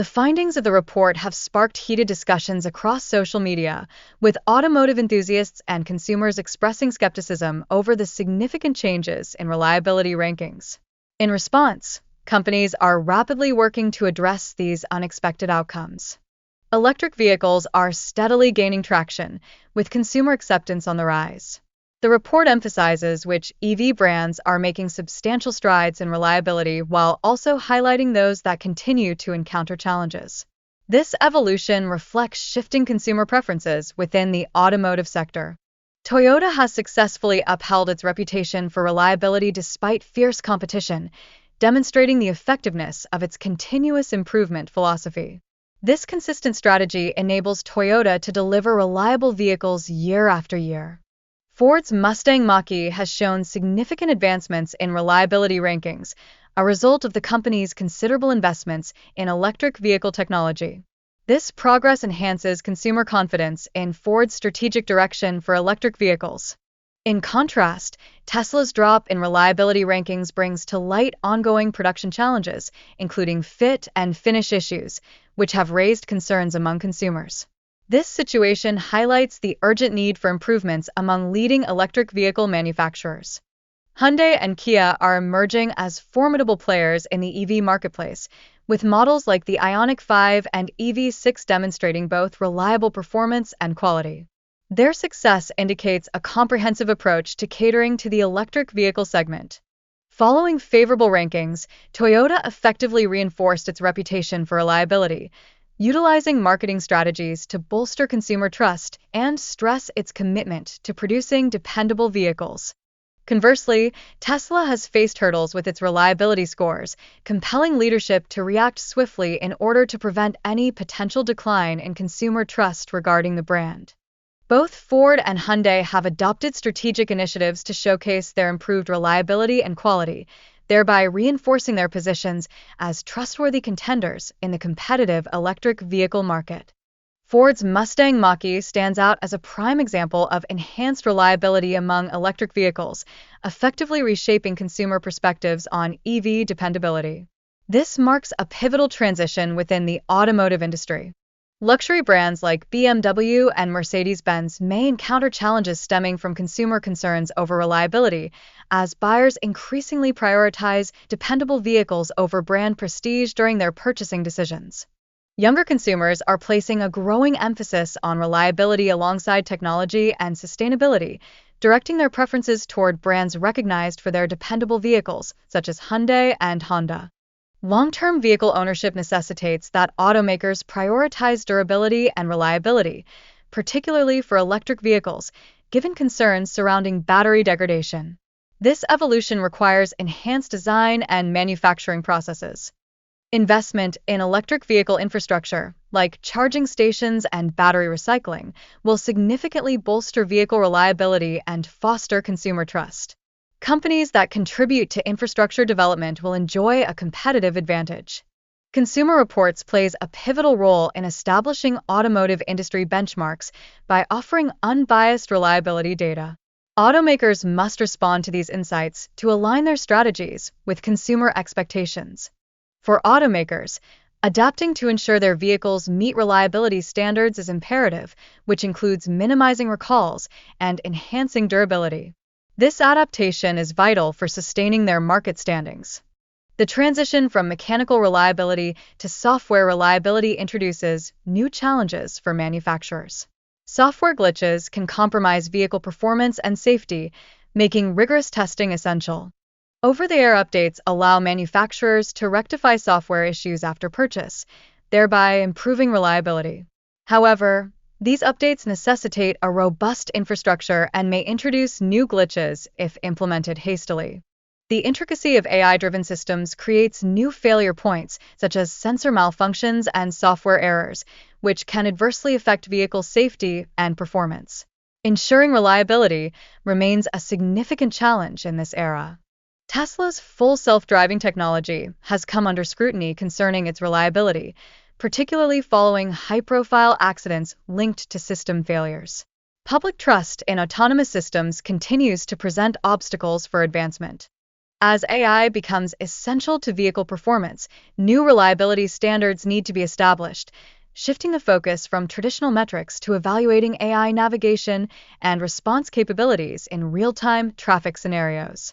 The findings of the report have sparked heated discussions across social media, with automotive enthusiasts and consumers expressing skepticism over the significant changes in reliability rankings. In response, companies are rapidly working to address these unexpected outcomes. Electric vehicles are steadily gaining traction, with consumer acceptance on the rise. The report emphasizes which EV brands are making substantial strides in reliability while also highlighting those that continue to encounter challenges. This evolution reflects shifting consumer preferences within the automotive sector. Toyota has successfully upheld its reputation for reliability despite fierce competition, demonstrating the effectiveness of its continuous improvement philosophy. This consistent strategy enables Toyota to deliver reliable vehicles year after year. Ford's Mustang Mach-E has shown significant advancements in reliability rankings, a result of the company's considerable investments in electric vehicle technology. This progress enhances consumer confidence in Ford's strategic direction for electric vehicles. In contrast, Tesla's drop in reliability rankings brings to light ongoing production challenges, including fit and finish issues, which have raised concerns among consumers. This situation highlights the urgent need for improvements among leading electric vehicle manufacturers. Hyundai and Kia are emerging as formidable players in the EV marketplace, with models like the Ioniq 5 and EV6 demonstrating both reliable performance and quality. Their success indicates a comprehensive approach to catering to the electric vehicle segment. Following favorable rankings, Toyota effectively reinforced its reputation for reliability, utilizing marketing strategies to bolster consumer trust and stress its commitment to producing dependable vehicles. Conversely, Tesla has faced hurdles with its reliability scores, compelling leadership to react swiftly in order to prevent any potential decline in consumer trust regarding the brand. Both Ford and Hyundai have adopted strategic initiatives to showcase their improved reliability and quality, thereby reinforcing their positions as trustworthy contenders in the competitive electric vehicle market. Ford's Mustang Mach-E stands out as a prime example of enhanced reliability among electric vehicles, effectively reshaping consumer perspectives on EV dependability. This marks a pivotal transition within the automotive industry. Luxury brands like BMW and Mercedes-Benz may encounter challenges stemming from consumer concerns over reliability, as buyers increasingly prioritize dependable vehicles over brand prestige during their purchasing decisions. Younger consumers are placing a growing emphasis on reliability alongside technology and sustainability, directing their preferences toward brands recognized for their dependable vehicles, such as Hyundai and Honda. Long-term vehicle ownership necessitates that automakers prioritize durability and reliability, particularly for electric vehicles, given concerns surrounding battery degradation. This evolution requires enhanced design and manufacturing processes. Investment in electric vehicle infrastructure, like charging stations and battery recycling, will significantly bolster vehicle reliability and foster consumer trust. Companies that contribute to infrastructure development will enjoy a competitive advantage. Consumer Reports plays a pivotal role in establishing automotive industry benchmarks by offering unbiased reliability data. Automakers must respond to these insights to align their strategies with consumer expectations. For automakers, adapting to ensure their vehicles meet reliability standards is imperative, which includes minimizing recalls and enhancing durability. This adaptation is vital for sustaining their market standings. The transition from mechanical reliability to software reliability introduces new challenges for manufacturers. Software glitches can compromise vehicle performance and safety, making rigorous testing essential. Over-the-air updates allow manufacturers to rectify software issues after purchase, thereby improving reliability. However, these updates necessitate a robust infrastructure and may introduce new glitches if implemented hastily. The intricacy of AI-driven systems creates new failure points, such as sensor malfunctions and software errors, which can adversely affect vehicle safety and performance. Ensuring reliability remains a significant challenge in this era. Tesla's full self-driving technology has come under scrutiny concerning its reliability, particularly following high-profile accidents linked to system failures. Public trust in autonomous systems continues to present obstacles for advancement. As AI becomes essential to vehicle performance, new reliability standards need to be established, shifting the focus from traditional metrics to evaluating AI navigation and response capabilities in real time traffic scenarios.